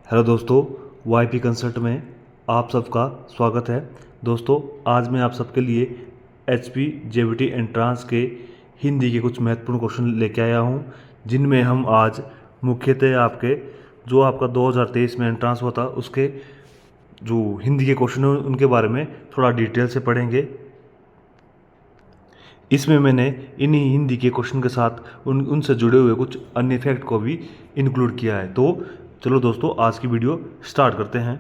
Hello दोस्तों, YP consult में आप सबका स्वागत है। दोस्तों, आज मैं आप सबके लिए एचपी जेवीटी एंट्रांस के हिंदी के कुछ महत्वपूर्ण क्वेश्चन लेके आया हूं, जिनमें हम आज मुख्यतः आपके जो आपका 2023 में एंट्रांस हुआ था उसके जो हिंदी के क्वेश्चन हैं उनके बारे में थोड़ा डिटेल से पढ़ेंगे। इसमें मैंने इन्हीं हिंदी के क्वेश्चन के साथ उनसे जुड़े हुए कुछ अन्य फैक्ट को भी इंक्लूड किया है। तो चलो दोस्तों, आज की वीडियो स्टार्ट करते हैं।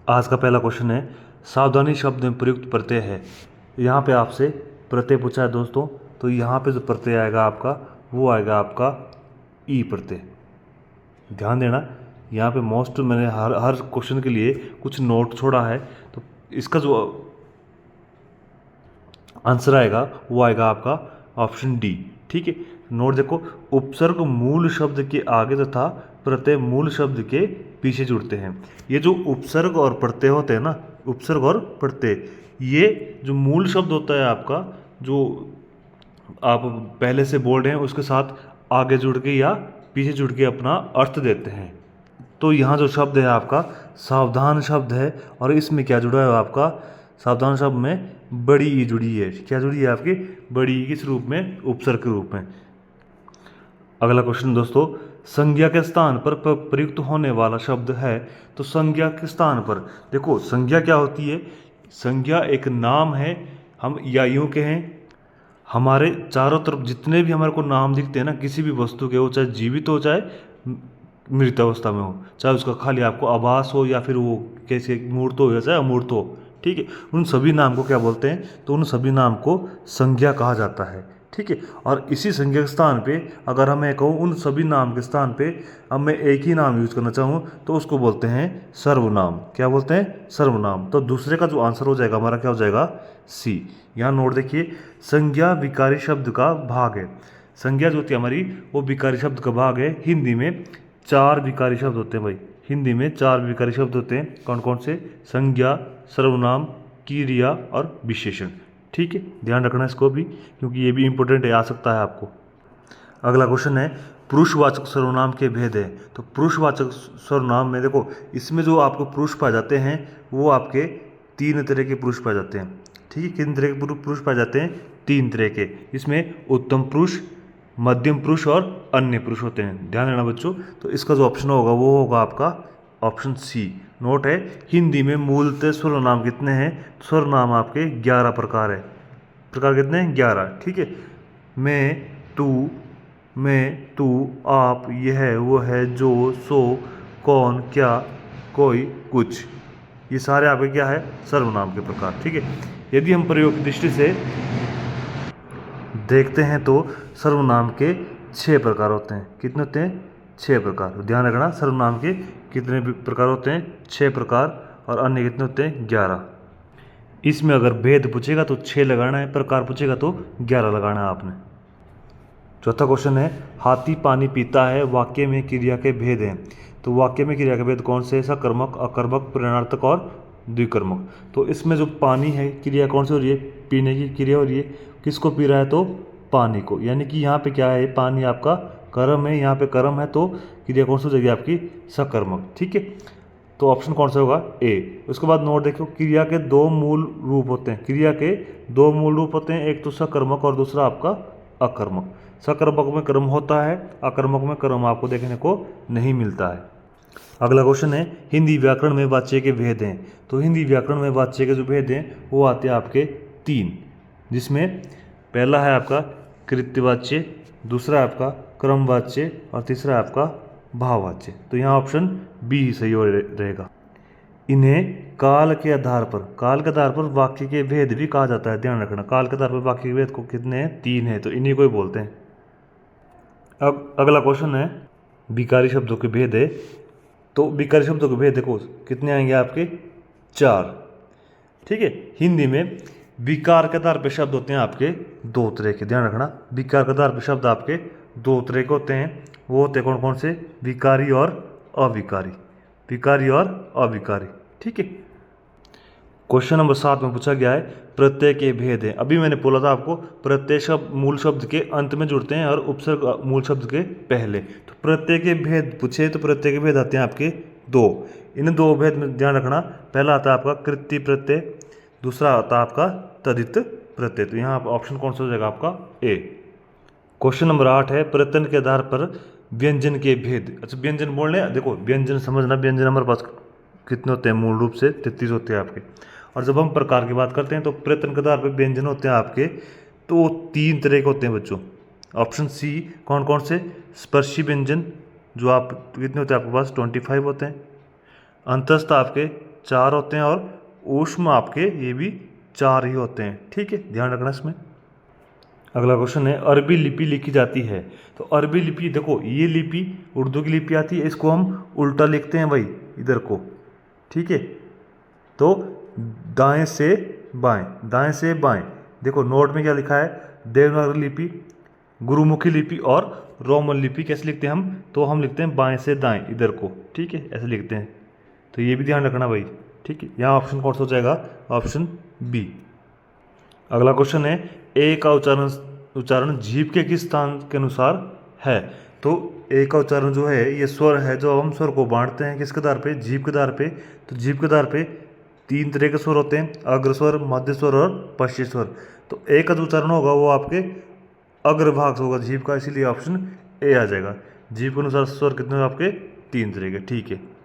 आज का पहला क्वेश्चन है, सावधानी शब्द में प्रयुक्त प्रत्यय है। यहाँ पे आपसे प्रत्यय पूछा है दोस्तों, तो यहाँ पे जो प्रत्यय आएगा आपका वो आएगा आपका ई प्रत्यय। ध्यान देना, यहाँ पे मोस्ट मैंने हर क्वेश्चन के लिए कुछ नोट छोड़ा है, तो इसका जो आंसर आएगा वो आएगा आपका ऑप्शन डी। ठीक है, नोट देखो, उपसर्ग मूल शब्द के आगे तथा प्रत्यय मूल शब्द के पीछे जुड़ते हैं। ये जो उपसर्ग और प्रत्यय होते हैं ना, उपसर्ग और प्रत्यय, ये जो मूल शब्द होता है आपका, जो आप पहले से बोल रहे हैं उसके साथ आगे जुड़ के या पीछे जुड़ के अपना अर्थ देते हैं। तो यहाँ जो शब्द है आपका सावधान शब्द है, और इसमें क्या जुड़ा है आपका, सावधान शब्द में बड़ी ई जुड़ी है। क्या जुड़ी है आपकी, बड़ी ई किस रूप में, उपसर्ग के रूप में। अगला क्वेश्चन दोस्तों, संज्ञा के स्थान पर प्रयुक्त होने वाला शब्द है। तो संज्ञा के स्थान पर देखो, संज्ञा क्या होती है, संज्ञा एक नाम है। हम या यूं कहें, हमारे चारों तरफ जितने भी हमारे को नाम दिखते हैं ना, किसी भी वस्तु के हो, चाहे जीवित हो चाहे मृत अवस्था में हो, चाहे उसका खाली आपको आभास हो या फिर वो कैसे मूर्त हो या चाहे अमूर्त हो, ठीक है, उन सभी नाम को क्या बोलते हैं, तो उन सभी नाम को संज्ञा कहा जाता है। ठीक है, और इसी संज्ञा के स्थान पे अगर मैं कहूँ उन सभी नाम के स्थान पे अब मैं एक ही नाम यूज करना चाहूँ तो उसको बोलते हैं सर्वनाम। क्या बोलते हैं, सर्वनाम। तो दूसरे का जो आंसर हो जाएगा हमारा क्या हो जाएगा, सी। यहाँ नोट देखिए, संज्ञा विकारी शब्द का भाग है। संज्ञा जो होती है हमारी वो विकारी शब्द का भाग है। हिंदी में 4 विकारी शब्द होते हैं भाई, हिंदी में 4 विकारी शब्द होते हैं। कौन कौन से, संज्ञा, सर्वनाम, क्रिया और विशेषण। ठीक है, ध्यान रखना इसको भी, क्योंकि ये भी इंपॉर्टेंट है, आ सकता है आपको। अगला क्वेश्चन है, पुरुषवाचक सर्वनाम के भेद है। तो पुरुषवाचक सर्वनाम में देखो, इसमें जो आपको पुरुष पाए जाते हैं वो आपके 3 तरह के पुरुष पाए जाते हैं। ठीक है, कितने तरह के पुरुष पाए जाते हैं, 3 तरह के। इसमें उत्तम पुरुष, मध्यम पुरुष और अन्य पुरुष होते हैं। ध्यान देना बच्चों, तो इसका जो ऑप्शन होगा वो होगा आपका ऑप्शन सी। नोट है, हिंदी में मूलतः सर्वनाम कितने हैं, सर्वनाम आपके 11 प्रकार है। प्रकार कितने हैं, 11। ठीक है, मैं, तू, आप, यह, वो है, जो, सो, कौन, क्या, कोई, कुछ, ये सारे आपके क्या है, सर्वनाम के प्रकार। ठीक है, यदि हम प्रयोग की दृष्टि से देखते हैं तो सर्वनाम के 6 प्रकार होते हैं। कितने होते हैं, 6 प्रकार। ध्यान रखना, सर्वनाम के कितने प्रकार होते हैं, 6 प्रकार, और अन्य कितने होते हैं, 11। इसमें अगर भेद पूछेगा तो 6 लगाना है, प्रकार पूछेगा तो 11 लगाना है आपने। चौथा क्वेश्चन है, हाथी पानी पीता है, वाक्य में क्रिया के भेद हैं। तो वाक्य में क्रिया के भेद कौन से, सकर्मक, अकर्मक, प्रेरणार्थक और द्विकर्मक। तो इसमें जो पानी है, क्रिया कौन सी हो रही है, पीने की क्रिया हो रही है। किसको पी रहा है, तो पानी को, यानी कि यहाँ पे क्या है, पानी आपका कर्म है, यहाँ पे कर्म है, तो क्रिया कौन सी हो जाएगी आपकी, सकर्मक। ठीक है, तो ऑप्शन कौन सा होगा, ए। उसके बाद नोट देखो, क्रिया के 2 मूल रूप होते हैं। क्रिया के 2 मूल रूप होते हैं, एक तो सकर्मक और दूसरा आपका अकर्मक। सकर्मक में कर्म होता है, अकर्मक में कर्म आपको देखने को नहीं मिलता है। अगला क्वेश्चन है, हिंदी व्याकरण में वाच्य के भेद हैं। तो हिंदी व्याकरण में वाच्य के जो भेद हैं वो आते हैं आपके 3, जिसमें पहला है आपका कृत्यवाच्य, दूसरा आपका क्रमवाच्य और तीसरा आपका भाववाच्य। तो यहाँ ऑप्शन बी ही सही रहेगा। इन्हें काल के आधार पर वाक्य के भेद भी कहा जाता है। ध्यान रखना, काल के आधार पर वाक्य के भेद को कितने हैं, 3 हैं, तो इन्हीं को ही बोलते हैं। अब अगला क्वेश्चन है, विकारी शब्दों के भेद है। तो विकारी शब्दों के भेद देखो कितने आएंगे आपके, 4। ठीक है, हिंदी में विकार के आधार पर शब्द होते हैं आपके 2 तरह के। ध्यान रखना, विकार के आधार पर शब्द आपके 2 तरह के होते हैं। वो होते हैं कौन कौन से, विकारी और अविकारी। विकारी और अविकारी। ठीक है, क्वेश्चन नंबर 7 में पूछा गया है प्रत्यय के भेद हैं। अभी मैंने बोला था आपको प्रत्यय शब्द मूल शब्द के अंत में जुड़ते हैं और उपसर्ग मूल शब्द के पहले। तो प्रत्यय के भेद पूछे तो प्रत्यय के भेद आते हैं आपके दो। इन दो भेद में ध्यान रखना, पहला आता है आपका कृत्य प्रत्यय, दूसरा आता है आपका तदित प्रत्यय। तो यहाँ ऑप्शन कौन सा हो जाएगा आपका ए। क्वेश्चन नंबर 8 है प्रत्यय के आधार पर व्यंजन के भेद। अच्छा व्यंजन बोलने देखो, व्यंजन समझना, व्यंजन हमारे पास कितने होते हैं, मूल रूप से 33 होते हैं आपके। और जब हम प्रकार की बात करते हैं तो प्रत्यय के आधार पर व्यंजन होते हैं आपके तो 3 तरह के होते हैं बच्चों। ऑप्शन सी कौन कौन से, स्पर्शी व्यंजन जो आप कितने होते हैं आपके पास 25 होते हैं, अंतस्थ आपके 4 होते हैं और ऊष्म आपके ये भी 4 ही होते हैं। ठीक है, ध्यान रखना इसमें। अगला क्वेश्चन है अरबी लिपि लिखी जाती है। तो अरबी लिपि देखो, ये लिपि उर्दू की लिपि आती है, इसको हम उल्टा लिखते हैं भाई इधर को। ठीक है, तो दाएं से बाएं, दाएं से बाएं। देखो नोट में क्या लिखा है, देवनागरी लिपि, गुरुमुखी लिपि और रोमन लिपि कैसे लिखते हैं हम, तो हम लिखते हैं बाएं से दाएं इधर को। ठीक है, ऐसे लिखते हैं, तो ये भी ध्यान रखना भाई। ठीक है, यहाँ ऑप्शन कौन सा हो जाएगा, ऑप्शन बी। अगला क्वेश्चन है ए का उच्चारण जीभ के किस स्थान के अनुसार है। तो ए का उच्चारण जो है ये स्वर है, जो हम स्वर को बांटते हैं किसके आधार पे, जीभ के आधार पे। तो जीभ के आधार पे 3 तरह के स्वर होते हैं, अग्रस्वर, मध्य स्वर और पश्चिम स्वर। तो ए का जो उच्चारण होगा वो आपके अग्रभाग से होगा जीभ का, इसीलिए ऑप्शन ए आ जाएगा। जीभ के अनुसार स्वर कितने आपके 3 तरह के। ठीक है,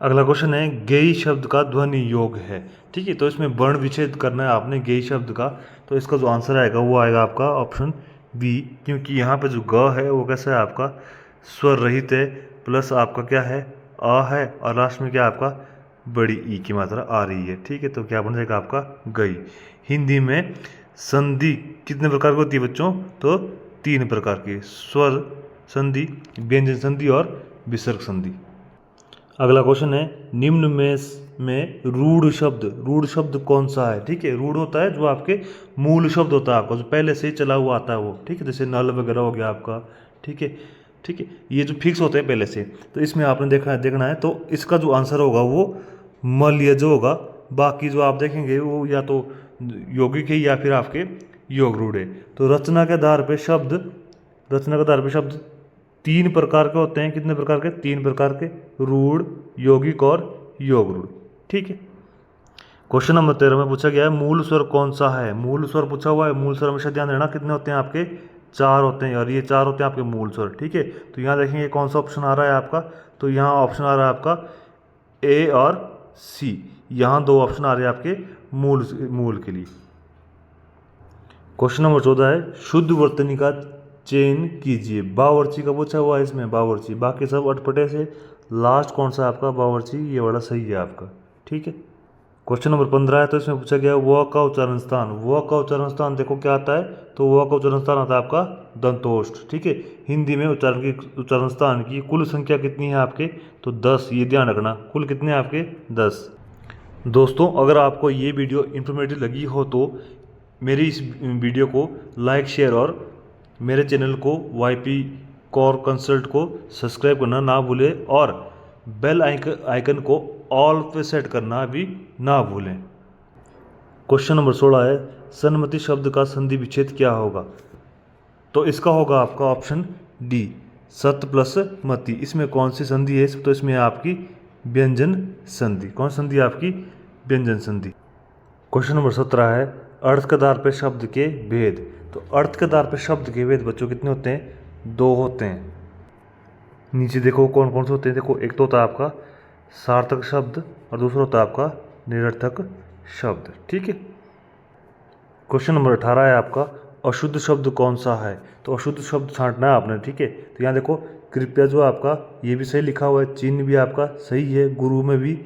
अगला क्वेश्चन है गेई शब्द का ध्वनि योग है। ठीक है, तो इसमें वर्ण विच्छेद करना है आपने गेई शब्द का। तो इसका जो आंसर आएगा वो आएगा आपका ऑप्शन बी, क्योंकि यहाँ पे जो ग है वो कैसा है आपका स्वर रहित है, प्लस आपका क्या है अ है, और लास्ट में क्या आपका बड़ी ई की मात्रा आ रही है। ठीक है, तो क्या बन जाएगा आपका गई। हिंदी में संधि कितने प्रकार की होती है बच्चों, तो 3 प्रकार की, स्वर संधि, व्यंजन संधि और विसर्ग संधि। अगला क्वेश्चन है निम्न में रूढ़ शब्द कौन सा है। ठीक है, रूढ़ होता है जो आपके मूल शब्द होता है आपका, जो पहले से ही चला हुआ आता है वो। ठीक है, जैसे नल वगैरह हो गया आपका। ठीक है, ठीक है, ये जो फिक्स होते हैं पहले से, तो इसमें आपने देखना है। तो इसका जो आंसर होगा वो मलयज होगा। बाकी जो आप देखेंगे वो या तो यौगिक है या फिर आपके योग रूढ़ है। तो रचना के आधार पे शब्द 3 प्रकार के होते हैं। कितने प्रकार के, 3 प्रकार के, रूढ़, यौगिक और योग रूढ़। ठीक है, क्वेश्चन नंबर 13 में पूछा गया है मूल स्वर कौन सा है। मूल स्वर पूछा हुआ है, मूल स्वर हमेशा ध्यान देना कितने होते हैं आपके 4 होते हैं, और ये 4 होते हैं आपके मूल स्वर। ठीक है, तो यहाँ देखेंगे कौन सा ऑप्शन आ रहा है आपका, तो यहाँ ऑप्शन आ रहा है आपका ए और सी। यहाँ 2 ऑप्शन आ रहे हैं आपके मूल के लिए। क्वेश्चन नंबर 14 है शुद्ध वर्तनी का चयन कीजिए। बावर्ची का पूछा हुआ है इसमें, बावर्ची, बाकी सब अटपटे से। लास्ट कौन सा आपका बावर्ची, ये वाला सही है आपका। ठीक है, क्वेश्चन नंबर 15 है, तो इसमें पूछा गया व का उच्चारण स्थान। व का उच्चारण स्थान देखो क्या आता है, तो व का उच्चारण स्थान आता है आपका दंतोष्ठ। ठीक है, हिंदी में उच्चारण स्थान की कुल संख्या कितनी है आपके, तो 10। ये ध्यान रखना, कुल कितने हैं आपके 10। दोस्तों अगर आपको ये वीडियो इन्फॉर्मेटिव लगी हो तो मेरी इस वीडियो को लाइक, शेयर और मेरे चैनल को YP कोर कंसल्ट को सब्सक्राइब करना ना भूलें, और बेल आइकन को ऑल पे सेट करना भी ना भूलें। क्वेश्चन नंबर 16 है सन्मति शब्द का संधि विच्छेद क्या होगा। तो इसका होगा आपका ऑप्शन डी, सत प्लस मति। इसमें कौन सी संधि है, तो इसमें आपकी व्यंजन संधि। कौन संधि है आपकी, व्यंजन संधि। क्वेश्चन नंबर 17 है अर्थ के आधार पर शब्द के भेद। तो अर्थ के आधार पर शब्द के भेद बच्चों कितने होते हैं, 2 होते हैं। नीचे देखो कौन कौन से होते हैं, देखो एक तो होता है आपका सार्थक शब्द और दूसरा होता है आपका निरर्थक शब्द। ठीक है, क्वेश्चन नंबर 18 है आपका अशुद्ध शब्द कौन सा है। तो अशुद्ध शब्द छांटना है आपने। ठीक है, तो यहाँ देखो कृपया जो आपका ये भी सही लिखा हुआ है, चिन्ह भी आपका सही है, गुरु में भी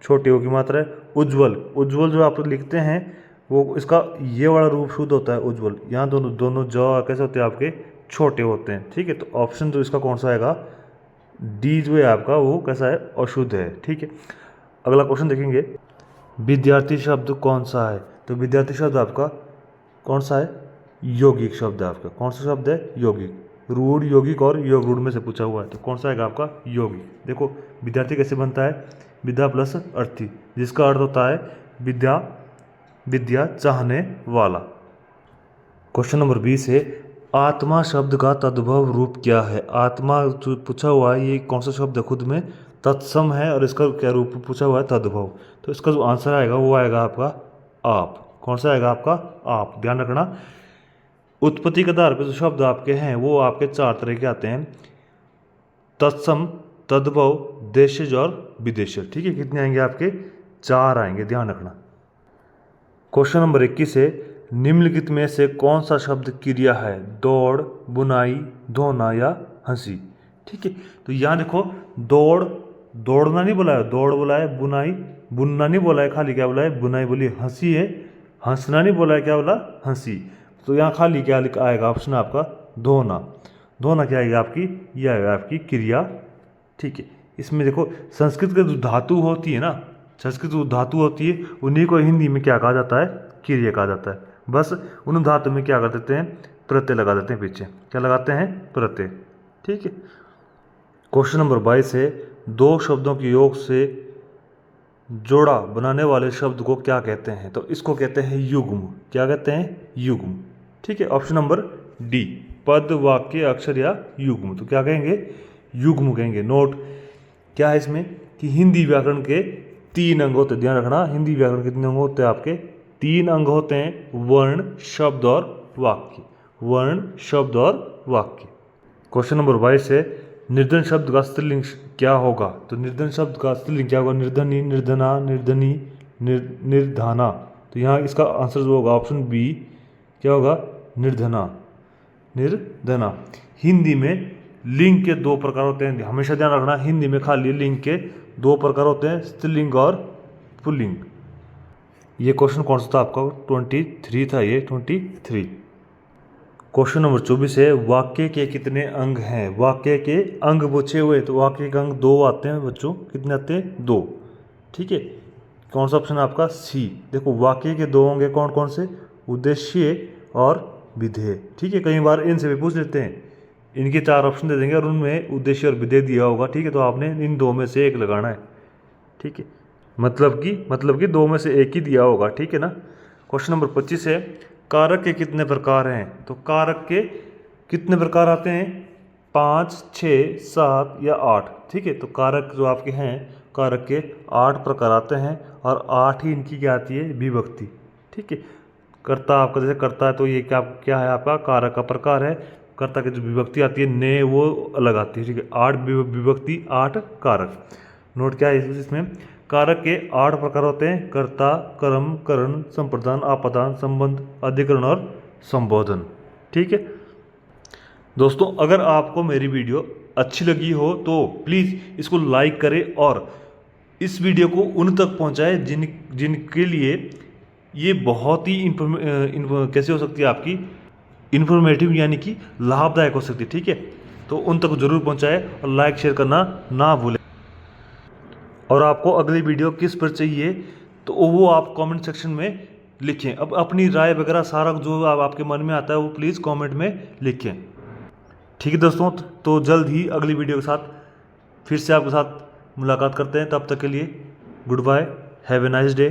छोटे ओ की मात्रा है। उज्ज्वल जो आप लिखते हैं वो इसका ये वाला रूप शुद्ध होता है उज्ज्वल। यहाँ दोनों ज कैसे होते हैं आपके छोटे होते हैं। ठीक है, तो ऑप्शन जो इसका कौन सा आएगा, डी जो है आपका वो कैसा है, अशुद्ध है। ठीक है, अगला क्वेश्चन देखेंगे विद्यार्थी शब्द कौन सा है। तो विद्यार्थी शब्द आपका कौन सा है, यौगिक शब्द है आपका। कौन सा शब्द है, यौगिक। रूढ़, यौगिक और योग रूढ़ में से पूछा हुआ है, तो कौन सा आएगा आपका यौगिक। देखो विद्यार्थी कैसे बनता है, विद्या प्लस अर्थी, जिसका अर्थ होता है विद्या, विद्या चाहने वाला। क्वेश्चन नंबर 20 है आत्मा शब्द का तद्भव रूप क्या है। आत्मा जो पूछा हुआ है ये कौन सा शब्द है, खुद में तत्सम है और इसका क्या रूप पूछा हुआ है, तद्भव। तो इसका जो आंसर आएगा वो आएगा आपका आप। कौन सा आएगा आपका आप। ध्यान रखना उत्पत्ति के आधार पर जो शब्द आपके हैं वो आपके 4 तरह के आते हैं, तत्सम, तद्भव, देशज और विदेशज। ठीक है, कितने आएंगे आपके 4 आएंगे, ध्यान रखना। क्वेश्चन नंबर 21 है निम्नलिखित में से कौन सा शब्द क्रिया है, दौड़, बुनाई, धोना या हंसी। ठीक है, तो यहाँ देखो दौड़, दौड़ना नहीं बोला है, दौड़ बोला है, बुनाई, बुनना नहीं बोला है, खाली क्या बोला है, बुनाई बोली। हंसी है, हंसना नहीं बोला है, क्या बोला, हंसी। तो यहाँ खाली क्या आएगा ऑप्शन आपका धोना। धोना क्या आएगा आपकी, यह आएगा आपकी क्रिया। ठीक है, इसमें देखो संस्कृत की जो धातु होती है ना, संस्कृत जो धातु होती है उन्हीं को हिंदी में क्या कहा जाता है, क्रिया कहा जाता है। बस उन धातु में क्या कर देते हैं, प्रत्यय लगा देते हैं पीछे, क्या लगाते हैं, प्रत्यय। ठीक है, क्वेश्चन नंबर 22 है 2 शब्दों के योग से जोड़ा बनाने वाले शब्द को क्या कहते हैं। तो इसको कहते हैं युग्म। क्या कहते हैं, युग्म। ठीक है, ऑप्शन नंबर डी, पद, वाक्य, अक्षर या युग्म। तो क्या कहेंगे, युग्म कहेंगे। नोट क्या है इसमें कि हिंदी व्याकरण के 3 अंग होते हैं। ध्यान रखना हिंदी व्याकरण कितने अंग होते हैं आपके, 3 अंग होते हैं, वर्ण, शब्द और वाक्य। वर्ण, शब्द और वाक्य। क्वेश्चन नंबर 22 है निर्धन शब्द का स्त्रीलिंग क्या होगा। तो निर्धन शब्द का स्त्रीलिंग क्या होगा, निर्धनी, निर्धना, निर्धनी, निर्धाना। तो यहाँ इसका आंसर जो होगा ऑप्शन बी, क्या होगा, निर्धना, निर्धना। हिंदी में लिंग के 2 प्रकार होते हैं, हमेशा ध्यान रखना हिंदी में खाली लिंग के 2 प्रकार होते हैं, स्त्रीलिंग और पुल्लिंग। ये क्वेश्चन कौन सा था आपका, 23 था ये, 23। क्वेश्चन नंबर 24 है वाक्य के कितने अंग हैं। वाक्य के अंग पूछे हुए, तो वाक्य के अंग 2 आते हैं बच्चों, कितने आते हैं, 2। ठीक है, कौन सा ऑप्शन है आपका, सी। देखो वाक्य के 2 अंग कौन कौन से, उद्देश्य और विधेय। ठीक है, कई बार इनसे भी पूछ लेते हैं, इनके 4 ऑप्शन दे देंगे और उनमें उद्देश्य और विधेय दिया होगा। ठीक है, तो आपने इन 2 में से एक लगाना है। ठीक है, मतलब कि 2 में से एक ही दिया होगा। ठीक है ना। क्वेश्चन नंबर 25 है कारक के कितने प्रकार हैं। तो कारक के कितने प्रकार आते हैं, 5, 6, 7 या 8। ठीक है, तो कारक जो आपके हैं, कारक के 8 प्रकार आते हैं और 8 ही इनकी क्या आती है, विभक्ति। ठीक है, कर्ता आपका जैसे कर्ता है तो ये क्या है आपका कारक का प्रकार है। कर्ता की जो विभक्ति आती है ने, वो अलग आती है। ठीक है, 8 विभक्ति, 8 कारक। नोट क्या है इसमें, कारक के 8 प्रकार होते हैं, कर्ता, कर्म, करण, संप्रदान, आपादान, संबंध, अधिकरण और संबोधन। ठीक है दोस्तों, अगर आपको मेरी वीडियो अच्छी लगी हो तो प्लीज़ इसको लाइक करें और इस वीडियो को उन तक पहुंचाएं जिनके लिए ये बहुत ही कैसे हो सकती है आपकी इन्फॉर्मेटिव, यानी कि लाभदायक हो सकती है। ठीक है, तो उन तक जरूर पहुंचाएं और लाइक शेयर करना ना भूलें। और आपको अगली वीडियो किस पर चाहिए तो वो आप कमेंट सेक्शन में लिखें। अब अपनी राय वगैरह सारा जो आपके मन में आता है वो प्लीज़ कमेंट में लिखें। ठीक है दोस्तों, तो जल्द ही अगली वीडियो के साथ फिर से आपके साथ मुलाकात करते हैं। तब तक के लिए good bye, have a nice day.